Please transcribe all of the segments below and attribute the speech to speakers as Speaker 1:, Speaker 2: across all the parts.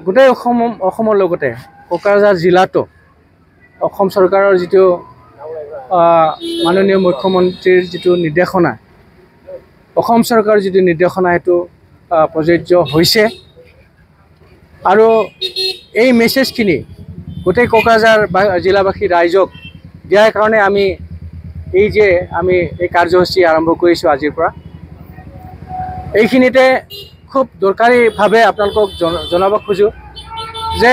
Speaker 1: গোটেই অসমৰ লগতে কোকৰাঝাৰ জিলাতো অসম চৰকাৰৰ যিটো মাননীয় মুখ্যমন্ত্ৰীৰ যিটো নিৰ্দেশনা অসম চৰকাৰৰ যিটো নিৰ্দেশনা সেইটো প্ৰযোজ্য হৈছে আৰু এই মেছেজখিনি গোটেই কোকৰাঝাৰ জিলাবাসী ৰাইজক দিয়াৰ কাৰণে আমি এই কাৰ্যসূচী আৰম্ভ কৰিছোঁ আজিৰ পৰা। এইখিনিতে খুব দৰকাৰীভাৱে আপোনালোকক জনাব খোজোঁ যে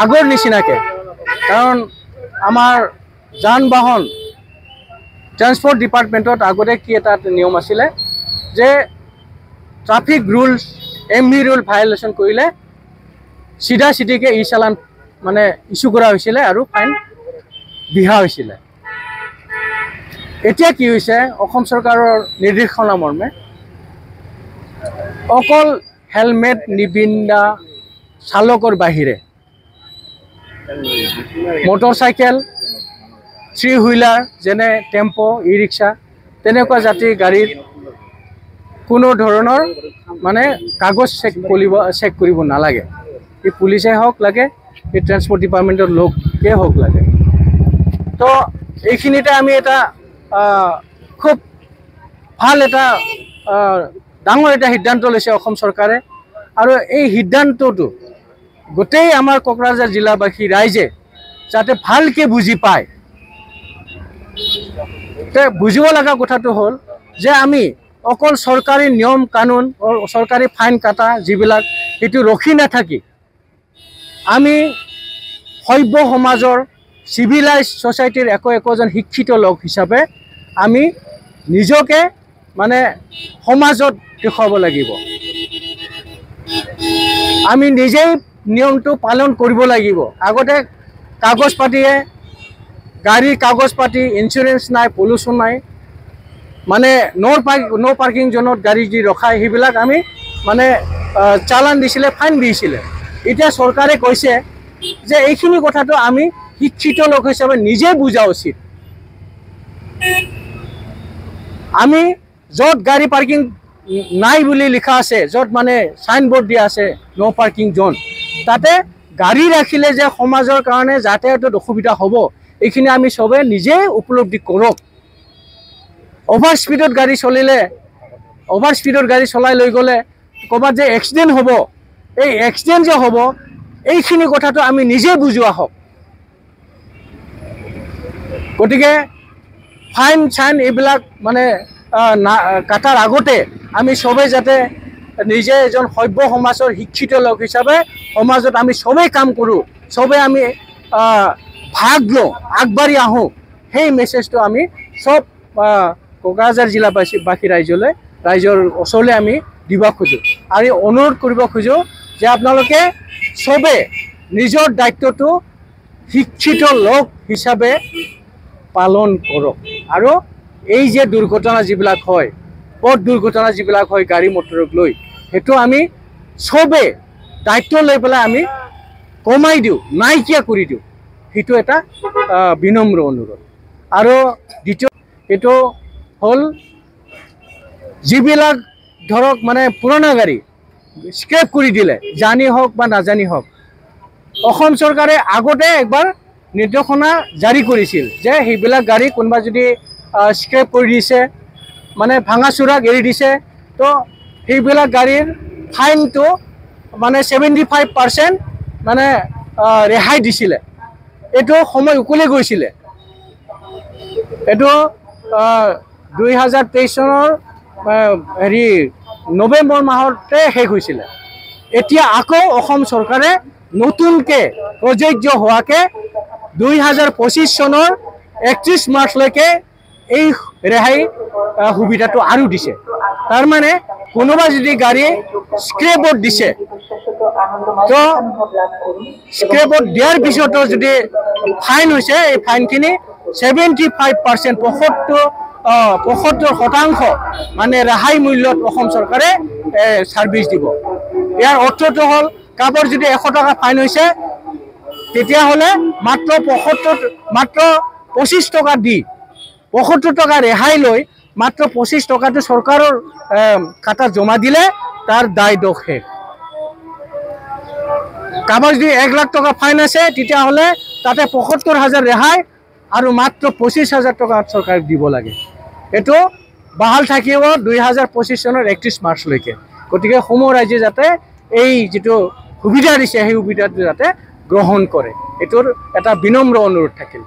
Speaker 1: আগৰ নিচিনাকৈ কাৰণ আমাৰ যান বাহন ট্ৰান্সপৰ্ট ডিপাৰ্টমেণ্টত আগতে কি এটা নিয়ম আছিলে যে traffic rules MV rule violation কৰিলে চিধাকে ই চালান মানে ইছ্যু কৰা হৈছিলে আৰু ফাইন বিহা হৈছিলে। এতিয়া কি হৈছে অসম চৰকাৰৰ নিৰ্দেশনা মৰ্মে অকল হেলমেট নিপিন্ধা চালকৰ বাহিৰে মটৰচাইকেল থ্ৰী হুইলাৰ যেনে টেম্পো ই ৰিক্সা তেনেকুৱা জাতিৰ গাড়ীৰ কোনো ধৰণৰ মানে কাগজ চেক কৰিব নালাগে। এই পুলিচে হওক লাগে এই ট্ৰান্সপৰ্ট ডিপাৰ্টমেণ্টৰ লোকে হওক লাগে। তো এইখিনিতে আমি এটা খুব ভাল এটা ডাঙৰ এটা সিদ্ধান্ত লৈছে অসম চৰকাৰে আৰু এই সিদ্ধান্তটো গোটেই আমাৰ কোকৰাঝাৰ জিলাবাসী ৰাইজে যাতে ভালকৈ বুজি পায়। বুজিব লগা কথাটো হ'ল যে আমি অকল চৰকাৰী নিয়ম কানুন চৰকাৰী ফাইন কাটা যিবিলাক সেইটো ৰখি নাথাকি আমি সভ্য সমাজৰ চিভিলাইজ ছ'চাইটিৰ একোজন শিক্ষিত লোক হিচাপে আমি নিজকে মানে সমাজত দেখুৱাব লাগিব। আমি নিজেই নিয়মটো পালন কৰিব লাগিব। আগতে কাগজ পাতিয়ে গাড়ীৰ কাগজ পাতি ইঞ্চুৰেঞ্চ নাই পলিউশ্যন নাই মানে ন' পাৰ্কিং জোনত গাড়ী যি ৰখায় সেইবিলাক আমি মানে চালান দিছিলে ফাইন দিছিলে। এতিয়া চৰকাৰে কৈছে যে এইখিনি কথাটো আমি শিক্ষিত লোক হিচাপে নিজে বুজা উচিত। আমি য'ত গাড়ী পাৰ্কিং নাই বুলি লিখা আছে য'ত মানে চাইনবোৰ্ড দিয়া আছে ন' পাৰ্কিং জোন তাতে গাড়ী ৰাখিলে যে সমাজৰ কাৰণে যাতায়াতত অসুবিধা হ'ব এইখিনি আমি চবে নিজে উপলব্ধি কৰক। অভাৰ স্পীডত গাড়ী চলাই লৈ গ'লে ক'ৰবাত যে এক্সিডেণ্ট হ'ব এই এক্সিডেণ্ট যে হ'ব এইখিনি কথাটো আমি নিজে বুজোৱা হওক। গতিকে ফাইন চাইন এইবিলাক মানে কাটাৰ আগতে আমি চবেই যাতে নিজে এজন সভ্য সমাজৰ শিক্ষিত লোক হিচাপে সমাজত আমি চবেই কাম কৰোঁ চবেই আমি ভাগ লওঁ আগবাঢ়ি আহোঁ সেই মেছেজটো আমি চব কোকৰাঝাৰ জিলাবাসী ৰাইজৰ ওচৰলৈ আমি দিব খোজোঁ আৰু অনুৰোধ কৰিব খোজোঁ যে আপোনালোকে চবে নিজৰ দায়িত্বটো শিক্ষিত লোক হিচাপে পালন কৰক আৰু এই যে দুৰ্ঘটনা যিবিলাক হয় পথ দুৰ্ঘটনা যিবিলাক হয় গাড়ী মটৰক লৈ সেইটো আমি চবে দায়িত্ব লৈ পেলাই আমি কমাই দিওঁ নাইকিয়া কৰি দিওঁ সেইটো এটা বিনম্ৰ অনুৰোধ। আৰু দ্বিতীয় এইটো হ'ল যিবিলাক ধৰক মানে পুৰণা গাড়ী স্ক্ৰেপ কৰি দিলে জানি হওক বা নাজানি হওক অসম চৰকাৰে আগতে একবাৰ নিৰ্দেশনা জাৰি কৰিছিল যে সেইবিলাক গাড়ী কোনোবা যদি স্ক্ৰেপ কৰি দিছে মানে ভাঙা চোৰাক এৰি দিছে তো সেইবিলাক গাড়ীৰ ফাইনটো মানে 75% মানে ৰেহাই দিছিলে। এইটো সময় উকলি গৈছিলে। এইটো 2023 চনৰ নৱেম্বৰ মাহতে শেষ হৈছিলে। এতিয়া আকৌ অসম চৰকাৰে নতুনকৈ প্ৰযোজ্য হোৱাকৈ 2025 চনৰ 31 মাৰ্চলৈকে এই ৰেহাই সুবিধাটো আৰু দিছে। তাৰমানে কোনোবা যদি গাড়ী স্ক্ৰেপত দিছে তো স্ক্ৰেপত দিয়াৰ পিছতো যদি ফাইন হৈছে এই ফাইনখিনি 75% 75% মানে ৰেহাই মূল্যত অসম চৰকাৰে ছাৰ্ভিচ দিব। ইয়াৰ অৰ্থটো হ'ল কাৰোবাৰ যদি 100 টকা ফাইন হৈছে তেতিয়াহ'লে মাত্ৰ 25 টকা দি 75 টকা ৰেহাই লৈ মাত্ৰ 25 টকাটো চৰকাৰৰ খাতাত জমা দিলে তাৰ দায় দোষ শেষ। কাৰোবাৰ যদি 1 লাখ টকা ফাইন আছে তেতিয়াহ'লে তাতে ৭৫,০০০ ৰেহাই আৰু মাত্ৰ ২৫,০০০ টকা চৰকাৰে দিব লাগে। এইটো বাহাল থাকিব ২০২৫ চনৰ ৩১ মাৰ্চলৈকে। গতিকে সমূহ ৰাইজে যাতে এই যিটো সুবিধা দিছে সেই সুবিধাটো যাতে গ্ৰহণ কৰে, এইটোৰ এটা বিনম্ৰ অনুৰোধ থাকিল।